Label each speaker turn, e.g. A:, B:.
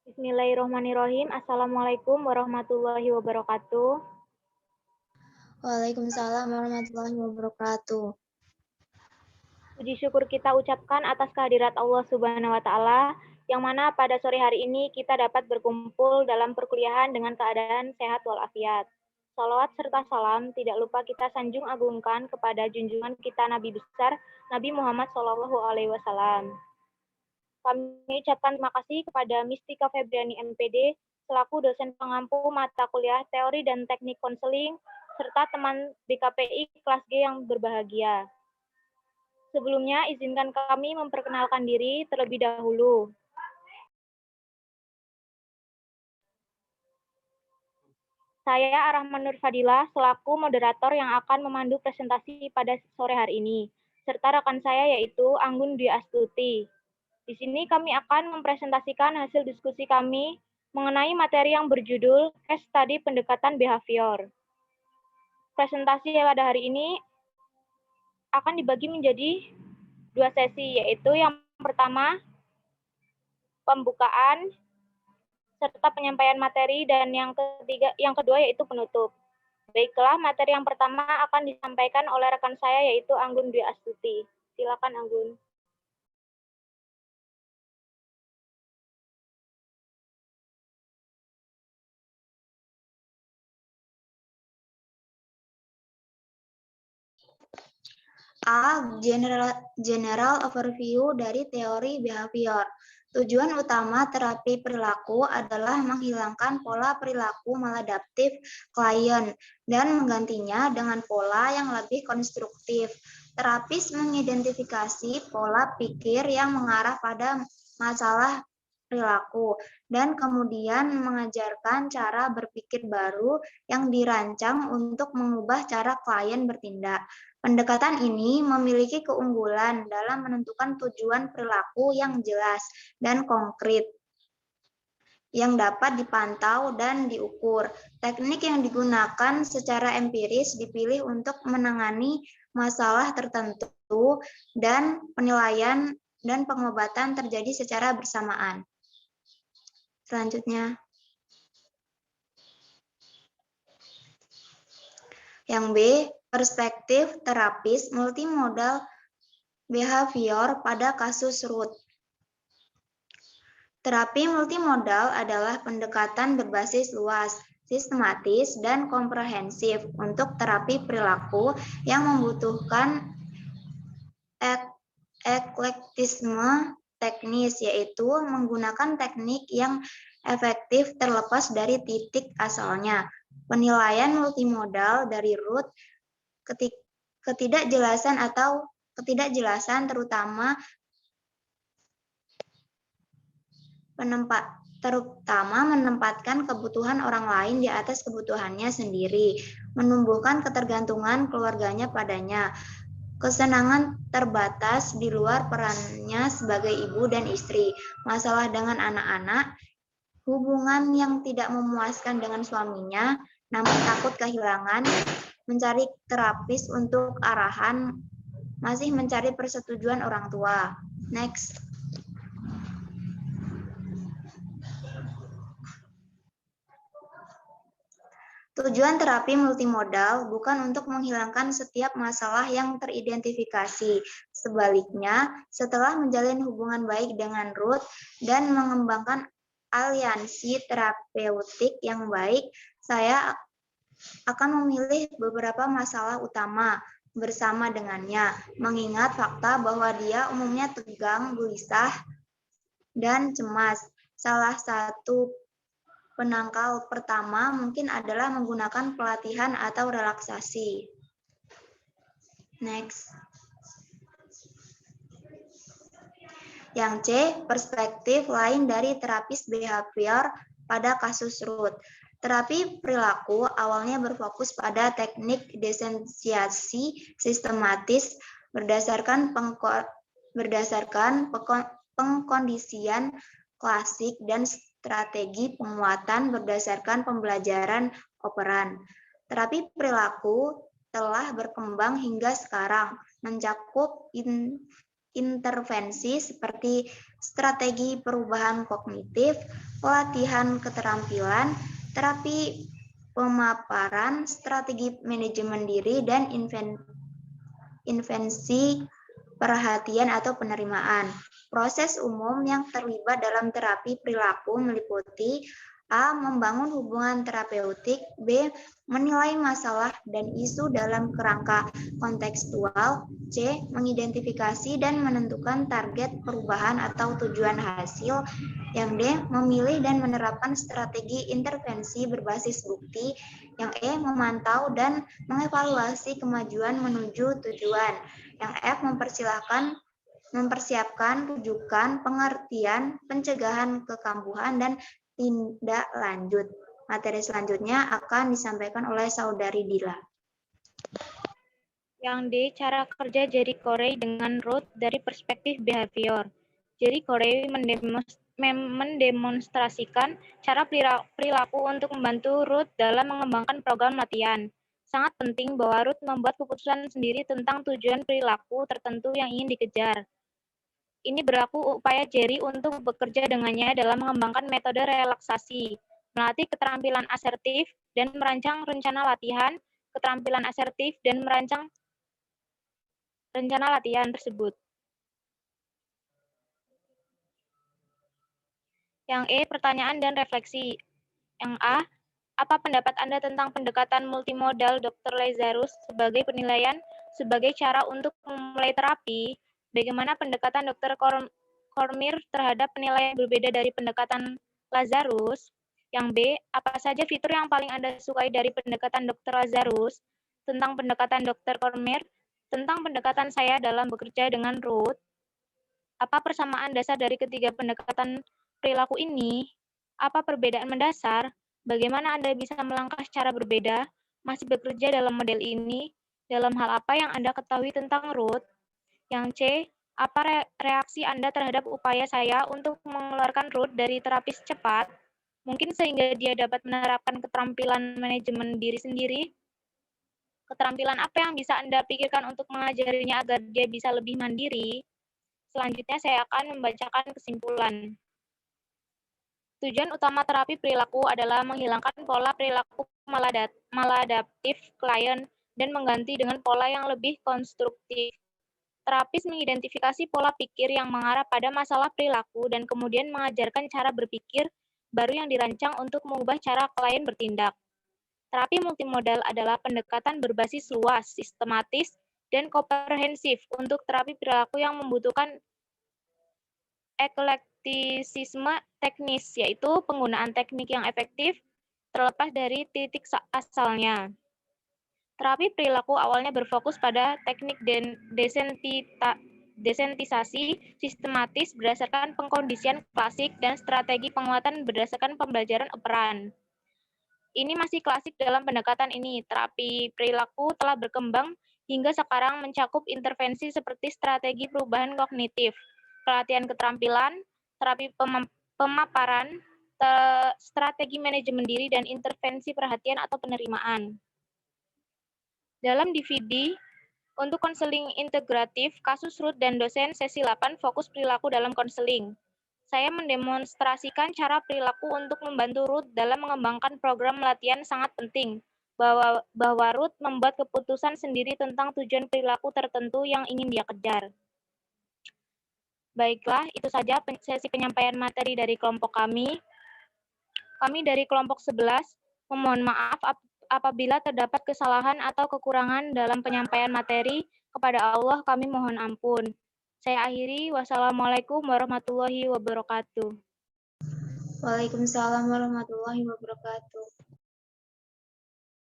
A: Bismillahirrahmanirrahim. Assalamualaikum warahmatullahi wabarakatuh.
B: Waalaikumsalam warahmatullahi wabarakatuh.
A: Puji syukur kita ucapkan atas kehadirat Allah Subhanahu wa Ta'ala, yang mana pada sore hari ini kita dapat berkumpul dalam perkuliahan dengan keadaan sehat walafiat. Salawat serta salam tidak lupa kita sanjung agungkan kepada junjungan kita Nabi besar Nabi Muhammad SAW. Kami ucapkan terima kasih kepada Mistika Febriani MPD selaku dosen pengampu mata kuliah teori dan teknik konseling serta teman BKPI kelas G yang berbahagia. Sebelumnya izinkan kami memperkenalkan diri terlebih dahulu. Saya Arahman Nur Fadilah selaku moderator yang akan memandu presentasi pada sore hari ini, serta rekan saya yaitu Anggun Dwi Astuti. Di sini kami akan mempresentasikan hasil diskusi kami mengenai materi yang berjudul Case Study Pendekatan Behavior. Presentasi pada hari ini akan dibagi menjadi 2 sesi, yaitu yang pertama pembukaan serta penyampaian materi, dan yang kedua yaitu penutup. Baiklah, materi yang pertama akan disampaikan oleh rekan saya yaitu Anggun Dwi Astuti. Silakan Anggun.
B: A. General overview dari teori behavior. Tujuan utama terapi perilaku adalah menghilangkan pola perilaku maladaptif klien dan menggantinya dengan pola yang lebih konstruktif. Terapis mengidentifikasi pola pikir yang mengarah pada masalah perilaku dan kemudian mengajarkan cara berpikir baru yang dirancang untuk mengubah cara klien bertindak. Pendekatan ini memiliki keunggulan dalam menentukan tujuan perilaku yang jelas dan konkret yang dapat dipantau dan diukur. Teknik yang digunakan secara empiris dipilih untuk menangani masalah tertentu dan penilaian dan pengobatan terjadi secara bersamaan. Selanjutnya, yang B, perspektif terapis multimodal behavior pada kasus root. Terapi multimodal adalah pendekatan berbasis luas, sistematis, dan komprehensif untuk terapi perilaku yang membutuhkan eklektisme teknis, yaitu menggunakan teknik yang efektif terlepas dari titik asalnya. Penilaian multimodal dari root, ketidakjelasan terutama menempatkan kebutuhan orang lain di atas kebutuhannya sendiri, menumbuhkan ketergantungan keluarganya padanya, kesenangan terbatas di luar perannya sebagai ibu dan istri, masalah dengan anak-anak, hubungan yang tidak memuaskan dengan suaminya, namun takut kehilangan, mencari terapis untuk arahan, masih mencari persetujuan orang tua. Next. Tujuan terapi multimodal bukan untuk menghilangkan setiap masalah yang teridentifikasi. Sebaliknya, setelah menjalin hubungan baik dengan root dan mengembangkan aliansi terapeutik yang baik, saya akan memilih beberapa masalah utama bersama dengannya, mengingat fakta bahwa dia umumnya tegang, gelisah, dan cemas. Salah satu penangkal pertama mungkin adalah menggunakan pelatihan atau relaksasi. Next. Yang C, perspektif lain dari terapis behavior pada kasus root. Terapi perilaku awalnya berfokus pada teknik desensiasi sistematis berdasarkan pengkondisian klasik dan strategi penguatan berdasarkan pembelajaran operan. Terapi perilaku telah berkembang hingga sekarang, mencakup intervensi seperti strategi perubahan kognitif, pelatihan keterampilan, terapi pemaparan, strategi manajemen diri, dan invensi perhatian atau penerimaan. Proses umum yang terlibat dalam terapi perilaku meliputi A. Membangun hubungan terapeutik, B. Menilai masalah dan isu dalam kerangka kontekstual, C. Mengidentifikasi dan menentukan target perubahan atau tujuan hasil, yang D. Memilih dan menerapkan strategi intervensi berbasis bukti, yang E. Memantau dan mengevaluasi kemajuan menuju tujuan, yang F. Mempersiapkan rujukan, pengertian, pencegahan kekambuhan, dan tindak lanjut. Materi selanjutnya akan disampaikan oleh Saudari Dila.
A: Yang D. Cara kerja Jerry Corey dengan Ruth dari perspektif behavior. Jerry Corey mendemonstrasikan cara perilaku untuk membantu Ruth dalam mengembangkan program latihan. Sangat penting bahwa Ruth membuat keputusan sendiri tentang tujuan perilaku tertentu yang ingin dikejar. Ini berlaku upaya Jerry untuk bekerja dengannya dalam mengembangkan metode relaksasi, melatih keterampilan asertif, dan merancang rencana latihan, keterampilan asertif, dan merancang rencana latihan tersebut. Yang E. Pertanyaan dan refleksi. Yang A. Apa pendapat Anda tentang pendekatan multimodal Dr. Lazarus sebagai penilaian sebagai cara untuk memulai terapi? Bagaimana pendekatan Dr. Cormier terhadap penilaian berbeda dari pendekatan Lazarus? Yang B. Apa saja fitur yang paling Anda sukai dari pendekatan Dr. Lazarus? Tentang pendekatan Dr. Cormier? Tentang pendekatan saya dalam bekerja dengan Ruth? Apa persamaan dasar dari ketiga pendekatan perilaku ini? Apa perbedaan mendasar? Bagaimana Anda bisa melangkah secara berbeda, masih bekerja dalam model ini? Dalam hal apa yang Anda ketahui tentang Ruth? Yang C. Apa reaksi Anda terhadap upaya saya untuk mengeluarkan Ruth dari terapi cepat? Mungkin sehingga dia dapat menerapkan keterampilan manajemen diri sendiri? Keterampilan apa yang bisa Anda pikirkan untuk mengajarinya agar dia bisa lebih mandiri? Selanjutnya saya akan membacakan kesimpulan. Tujuan utama terapi perilaku adalah menghilangkan pola perilaku maladaptif klien dan mengganti dengan pola yang lebih konstruktif. Terapis mengidentifikasi pola pikir yang mengarah pada masalah perilaku dan kemudian mengajarkan cara berpikir baru yang dirancang untuk mengubah cara klien bertindak. Terapi multimodal adalah pendekatan berbasis luas, sistematis, dan komprehensif untuk terapi perilaku yang membutuhkan eklektisisme teknis, yaitu penggunaan teknik yang efektif terlepas dari titik asalnya. Terapi perilaku awalnya berfokus pada teknik desentisasi sistematis berdasarkan pengkondisian klasik dan strategi penguatan berdasarkan pembelajaran operan. Ini masih klasik dalam pendekatan ini. Terapi perilaku telah berkembang hingga sekarang mencakup intervensi seperti strategi perubahan kognitif, pelatihan keterampilan, terapi pemaparan, strategi manajemen diri, dan intervensi perhatian atau penerimaan. Dalam DVD, untuk konseling integratif, kasus Ruth dan dosen sesi 8 fokus perilaku dalam konseling. Saya mendemonstrasikan cara perilaku untuk membantu Ruth dalam mengembangkan program latihan sangat penting, bahwa Ruth membuat keputusan sendiri tentang tujuan perilaku tertentu yang ingin dia kejar. Baiklah, itu saja sesi penyampaian materi dari kelompok kami. Kami dari kelompok 11 memohon maaf apabila terdapat kesalahan atau kekurangan dalam penyampaian materi. Kepada Allah kami mohon ampun. Saya akhiri. Wassalamualaikum warahmatullahi wabarakatuh.
B: Waalaikumsalam warahmatullahi wabarakatuh.